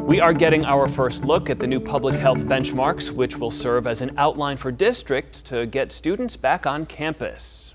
We are getting our first look at the new public health benchmarks, which will serve as an outline for districts to get students back on campus.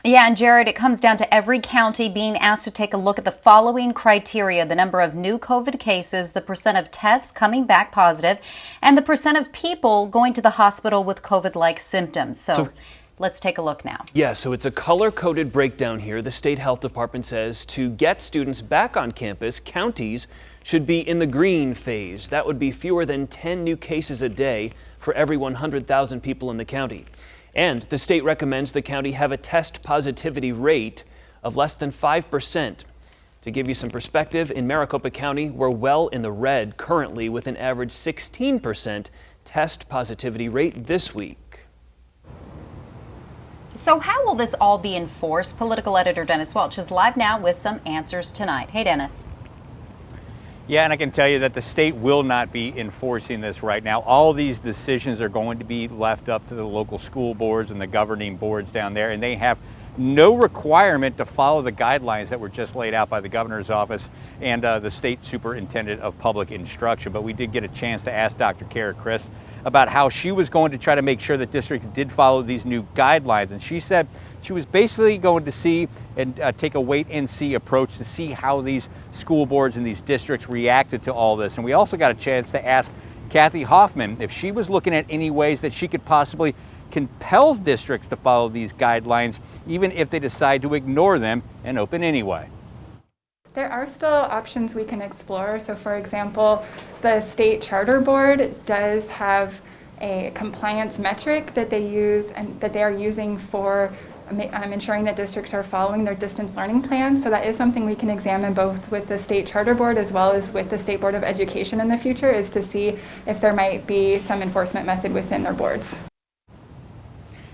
Yeah, and Jared, it comes down to every county being asked to take a look at the following criteria: the number of new COVID cases, the percent of tests coming back positive, and the percent of people going to the hospital with COVID-like symptoms. So let's take a look now. Yeah, so it's a color-coded breakdown here. The state health department says to get students back on campus, counties should be in the green phase. That would be fewer than 10 new cases a day for every 100,000 people in the county. And the state recommends the county have a test positivity rate of less than 5%. To give you some perspective, in Maricopa County, we're well in the red currently with an average 16% test positivity rate this week. So how will this all be enforced? Political editor Dennis Welch is live now with some answers tonight. Hey, Dennis. Yeah, and I can tell you that the state will not be enforcing this right now. All these decisions are going to be left up to the local school boards and the governing boards down there, and they have no requirement to follow the guidelines that were just laid out by the governor's office and the state superintendent of public instruction. But we did get a chance to ask Dr. Kara Christ about how she was going to try to make sure that districts did follow these new guidelines. And she said she was basically going to see and take a wait and see approach to see how these school boards and these districts reacted to all this. And we also got a chance to ask Kathy Hoffman if she was looking at any ways that she could possibly compel districts to follow these guidelines, even if they decide to ignore them and open anyway. There are still options we can explore. So for example, the state charter board does have a compliance metric that they use and that they are using for ensuring that districts are following their distance learning plans. So that is something we can examine both with the state charter board as well as with the State Board of Education in the future, is to see if there might be some enforcement method within their boards.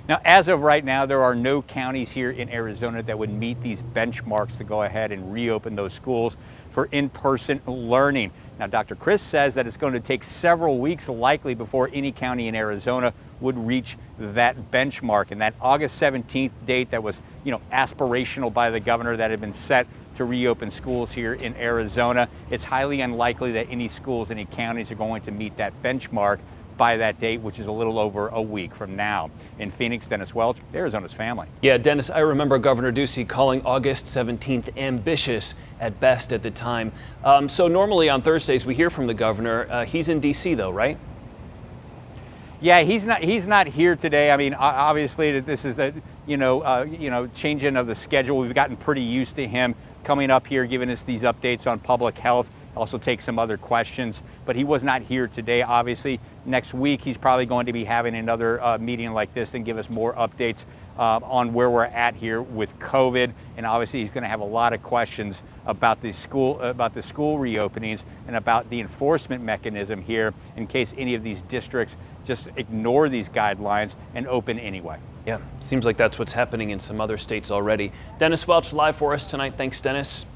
Now, as of right now, there are no counties here in Arizona that would meet these benchmarks to go ahead and reopen those schools for in-person learning. Now, Dr. Chris says that it's going to take several weeks likely before any county in Arizona would reach that benchmark. And that August 17th date that was, aspirational by the governor that had been set to reopen schools here in Arizona, it's highly unlikely that any schools, any counties are going to meet that benchmark by that date, which is a little over a week from now. In Phoenix, Dennis Welch, Arizona's Family. Yeah, Dennis, I remember Governor Ducey calling August 17th ambitious at best at the time. So normally on Thursdays we hear from the governor. He's in D.C. though, right? Yeah, he's not here today. I mean, obviously this is the changing of the schedule. We've gotten pretty used to him coming up here, giving us these updates on public health. Also take some other questions, but he was not here today. Obviously, next week he's probably going to be having another meeting like this and give us more updates on where we're at here with COVID. And obviously, he's going to have a lot of questions about the school reopenings and about the enforcement mechanism here in case any of these districts just ignore these guidelines and open anyway. Yeah, seems like that's what's happening in some other states already. Dennis Welch live for us tonight. Thanks, Dennis.